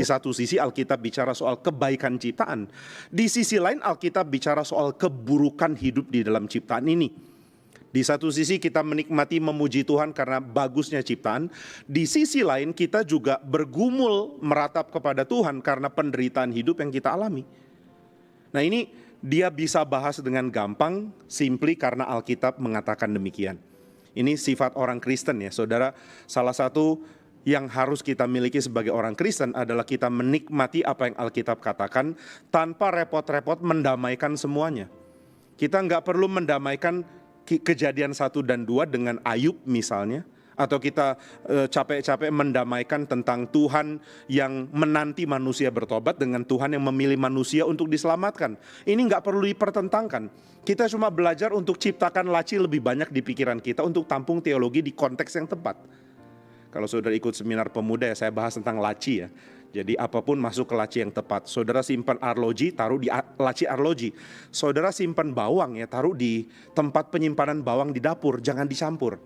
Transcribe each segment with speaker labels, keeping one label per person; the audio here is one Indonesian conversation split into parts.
Speaker 1: Di satu sisi Alkitab bicara soal kebaikan ciptaan, di sisi lain Alkitab bicara soal keburukan hidup di dalam ciptaan ini. Di satu sisi kita menikmati memuji Tuhan karena bagusnya ciptaan, di sisi lain kita juga bergumul meratap kepada Tuhan karena penderitaan hidup yang kita alami. Nah ini dia bisa bahas dengan gampang, simply karena Alkitab mengatakan demikian. Ini sifat orang Kristen ya, saudara. Salah satu yang harus kita miliki sebagai orang Kristen adalah kita menikmati apa yang Alkitab katakan tanpa repot-repot mendamaikan semuanya. Kita nggak perlu mendamaikan Kejadian 1 dan 2 dengan Ayub misalnya. Atau kita capek-capek mendamaikan tentang Tuhan yang menanti manusia bertobat dengan Tuhan yang memilih manusia untuk diselamatkan. Ini nggak perlu dipertentangkan. Kita cuma belajar untuk ciptakan laci lebih banyak di pikiran kita untuk tampung teologi di konteks yang tepat. Kalau saudara ikut seminar pemuda ya saya bahas tentang laci ya. Jadi apapun masuk ke laci yang tepat. Saudara simpan arloji, taruh di laci arloji. Saudara simpan bawang ya, taruh di tempat penyimpanan bawang di dapur, jangan dicampur.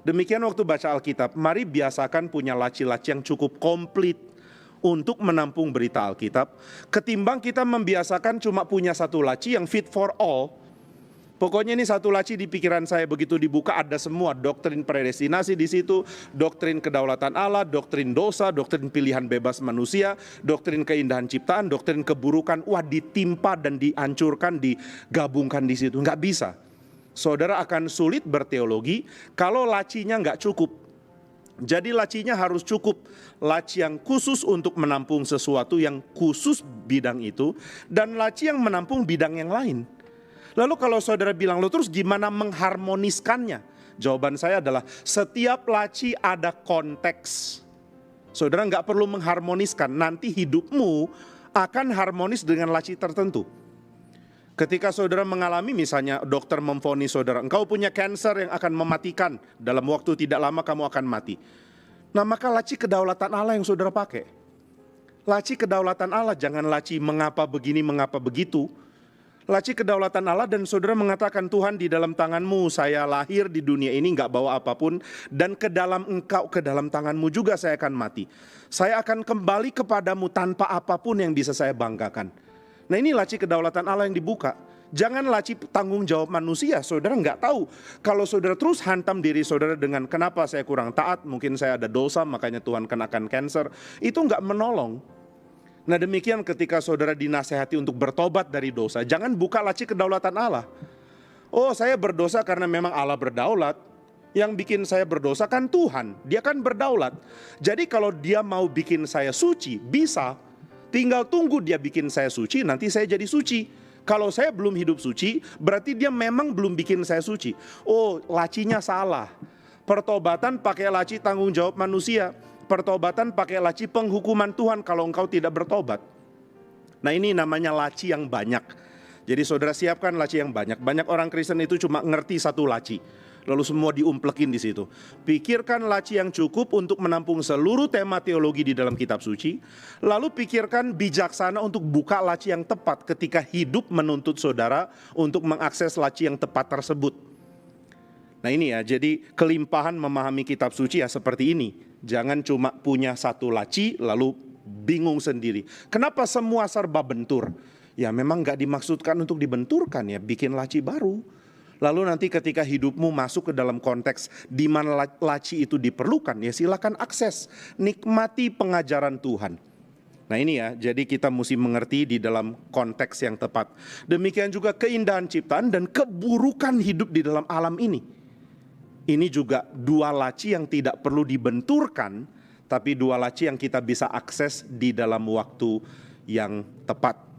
Speaker 1: Demikian waktu baca Alkitab, mari biasakan punya laci-laci yang cukup komplit untuk menampung berita Alkitab. Ketimbang kita membiasakan cuma punya satu laci yang fit for all. Pokoknya ini satu laci di pikiran saya, begitu dibuka ada semua doktrin predestinasi di situ, doktrin kedaulatan Allah, doktrin dosa, doktrin pilihan bebas manusia, doktrin keindahan ciptaan, doktrin keburukan. Wah, ditimpa dan dihancurkan, digabungkan di situ. Nggak bisa. Saudara akan sulit berteologi kalau lacinya nggak cukup. Jadi lacinya harus cukup. Laci yang khusus untuk menampung sesuatu yang khusus bidang itu, dan laci yang menampung bidang yang lain. Lalu kalau saudara bilang, lo terus gimana mengharmoniskannya? Jawaban saya adalah setiap laci ada konteks. Saudara nggak perlu mengharmoniskan, nanti hidupmu akan harmonis dengan laci tertentu. Ketika saudara mengalami misalnya dokter memvonis saudara, engkau punya kanker yang akan mematikan, dalam waktu tidak lama kamu akan mati. Nah maka laci kedaulatan Allah yang saudara pakai. Laci kedaulatan Allah, jangan laci mengapa begini, mengapa begitu. Laci kedaulatan Allah dan saudara mengatakan, Tuhan di dalam tanganmu saya lahir di dunia ini gak bawa apapun. Dan ke dalam engkau, ke dalam tanganmu juga saya akan mati. Saya akan kembali kepadamu tanpa apapun yang bisa saya banggakan. Nah ini laci kedaulatan Allah yang dibuka. Jangan laci tanggung jawab manusia. Saudara nggak tahu. Kalau saudara terus hantam diri saudara dengan kenapa saya kurang taat, mungkin saya ada dosa makanya Tuhan kenakan kanker. Itu nggak menolong. Nah demikian ketika saudara dinasehati untuk bertobat dari dosa, jangan buka laci kedaulatan Allah. Oh saya berdosa karena memang Allah berdaulat. Yang bikin saya berdosa kan Tuhan. Dia kan berdaulat. Jadi kalau dia mau bikin saya suci, bisa. Tinggal tunggu dia bikin saya suci, nanti saya jadi suci. Kalau saya belum hidup suci, berarti dia memang belum bikin saya suci. Oh, lacinya salah. Pertobatan pakai laci tanggung jawab manusia. Pertobatan pakai laci penghukuman Tuhan kalau engkau tidak bertobat. Nah ini namanya laci yang banyak. Jadi saudara siapkan laci yang banyak. Banyak orang Kristen itu cuma ngerti satu laci. Lalu semua diumplekin di situ. Pikirkan laci yang cukup untuk menampung seluruh tema teologi di dalam kitab suci. Lalu pikirkan bijaksana untuk buka laci yang tepat ketika hidup menuntut saudara untuk mengakses laci yang tepat tersebut. Nah ini ya, jadi kelimpahan memahami kitab suci ya seperti ini. Jangan cuma punya satu laci lalu bingung sendiri. Kenapa semua serba bentur? Ya memang gak dimaksudkan untuk dibenturkan ya, bikin laci baru. Lalu nanti ketika hidupmu masuk ke dalam konteks di mana laci itu diperlukan, ya silakan akses, nikmati pengajaran Tuhan. Nah ini ya, jadi kita mesti mengerti di dalam konteks yang tepat. Demikian juga keindahan ciptaan dan keburukan hidup di dalam alam ini. Ini juga dua laci yang tidak perlu dibenturkan, tapi dua laci yang kita bisa akses di dalam waktu yang tepat.